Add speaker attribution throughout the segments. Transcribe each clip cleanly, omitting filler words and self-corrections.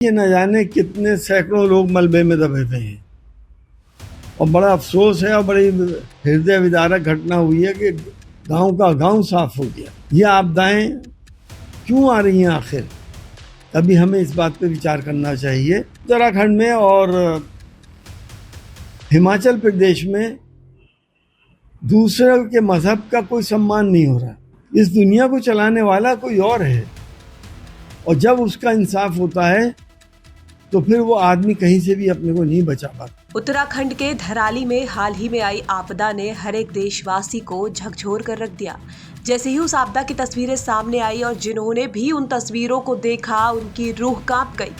Speaker 1: ये न जाने कितने सैकड़ों लोग मलबे में दबे हुए हैं और बड़ा अफसोस है और बड़ी हृदय विदारक घटना हुई है कि गांव का गांव साफ हो गया। ये आपदाएं क्यों आ रही हैं आखिर? तभी हमें इस बात पे विचार करना चाहिए। उत्तराखंड में और हिमाचल प्रदेश में दूसरे के मजहब का कोई सम्मान नहीं हो रहा। इस दुनिया को चलाने वाला कोई और है और जब उसका इंसाफ होता है तो फिर वो आदमी कहीं से भी अपने को नहीं बचा पाता।
Speaker 2: उत्तराखंड के धराली में हाल ही में आई आपदा ने हर एक देशवासी को झकझोर कर रख दिया। जैसे ही उस आपदा की तस्वीरें सामने आई और जिन्होंने भी उन तस्वीरों को देखा, उनकी रूह कांप गई।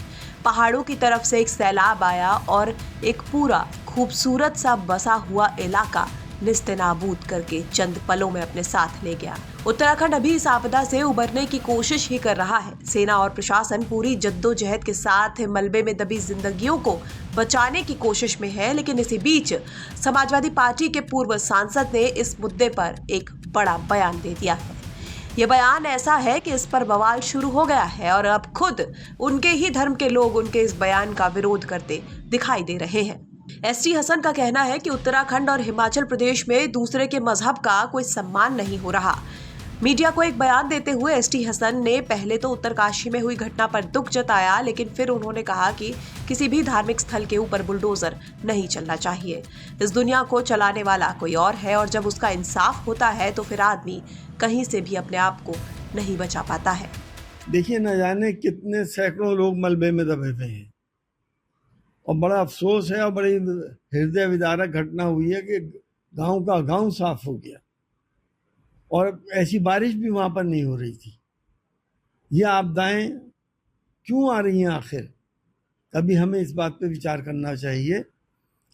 Speaker 2: पहाड़ों की तरफ से एक सैलाब आया और एक पूरा खूबसूरत सा बसा हुआ इलाका निस्तेनाबूद करके चंद पलों में अपने साथ ले गया। उत्तराखंड अभी इस आपदा से उबरने की कोशिश ही कर रहा है। सेना और प्रशासन पूरी जद्दोजहद के साथ मलबे में दबी जिंदगियों को बचाने की कोशिश में है, लेकिन इसी बीच समाजवादी पार्टी के पूर्व सांसद ने इस मुद्दे पर एक बड़ा बयान दे दिया है। ये बयान ऐसा है कि इस पर बवाल शुरू हो गया है और अब खुद उनके ही धर्म के लोग उनके इस बयान का विरोध करते दिखाई दे रहे हैं। एसटी हसन का कहना है कि उत्तराखंड और हिमाचल प्रदेश में दूसरे के मजहब का कोई सम्मान नहीं हो रहा। मीडिया को एक बयान देते हुए एसटी हसन ने पहले तो उत्तरकाशी में हुई घटना पर दुख जताया, लेकिन फिर उन्होंने कहा कि किसी भी धार्मिक स्थल के ऊपर बुलडोजर नहीं चलना चाहिए। इस दुनिया को चलाने वाला कोई और है और जब उसका इंसाफ होता है तो फिर आदमी कहीं से भी अपने आप को नहीं बचा पाता है।
Speaker 1: देखिए, न जाने कितने सैकड़ों लोग मलबे में दबे हुए हैं और बड़ा अफसोस है और बड़ी हृदय विदारक घटना हुई है कि गांव का गांव साफ हो गया और ऐसी बारिश भी वहां पर नहीं हो रही थी। ये आपदाएं क्यों आ रही हैं आखिर? तभी हमें इस बात पे विचार करना चाहिए।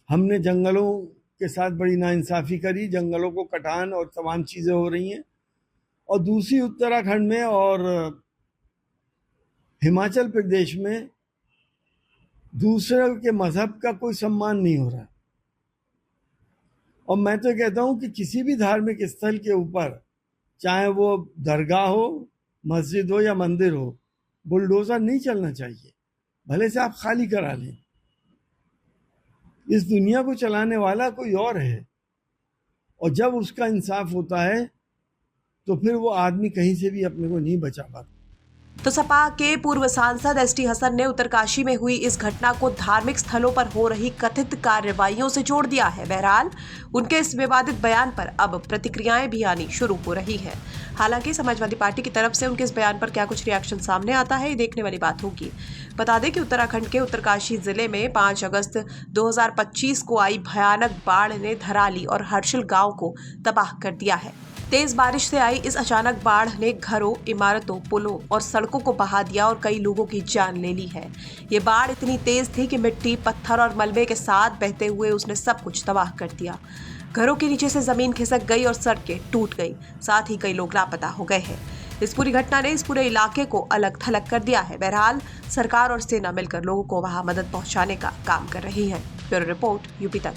Speaker 1: हमने जंगलों के साथ बड़ी नाइंसाफ़ी करी, जंगलों को कटान और तमाम चीज़ें हो रही हैं। और दूसरी, उत्तराखंड में और हिमाचल प्रदेश में दूसरे के मजहब का कोई सम्मान नहीं हो रहा। और मैं तो कहता हूँ कि किसी भी धार्मिक स्थल के ऊपर, चाहे वो दरगाह हो, मस्जिद हो या मंदिर हो, बुलडोजर नहीं चलना चाहिए। भले से आप खाली करा लें। इस दुनिया को चलाने वाला कोई और है और जब उसका इंसाफ होता है तो फिर वो आदमी कहीं से भी अपने को नहीं बचा पाता।
Speaker 2: तो सपा के पूर्व सांसद एसटी हसन ने उत्तरकाशी में हुई इस घटना को धार्मिक स्थलों पर हो रही कथित कार्रवाइयों से जोड़ दिया है। बहरहाल उनके इस विवादित बयान पर अब प्रतिक्रियाएं भी आनी शुरू हो रही हैं। हालांकि समाजवादी पार्टी की तरफ से उनके इस बयान पर क्या कुछ रिएक्शन सामने आता है, ये देखने वाली बात होगी। बता दें कि उत्तराखंड के उत्तरकाशी जिले में 5 अगस्त 2025 को आई भयानक बाढ़ ने धराली और हर्षिल गाँव को तबाह कर दिया है। तेज बारिश से आई इस अचानक बाढ़ ने घरों, इमारतों, पुलों और सड़कों को बहा दिया और कई लोगों की जान ले ली है। ये बाढ़ इतनी तेज थी कि मिट्टी, पत्थर और मलबे के साथ बहते हुए उसने सब कुछ तबाह कर दिया। घरों के नीचे से जमीन खिसक गई और सड़कें टूट गई। साथ ही कई लोग लापता हो गए हैं। इस पूरी घटना ने इस पूरे इलाके को अलग थलग कर दिया है। बहरहाल सरकार और सेना मिलकर लोगों को वहां मदद पहुंचाने का काम कर रही है। ब्यूरो रिपोर्ट, यूपी तक।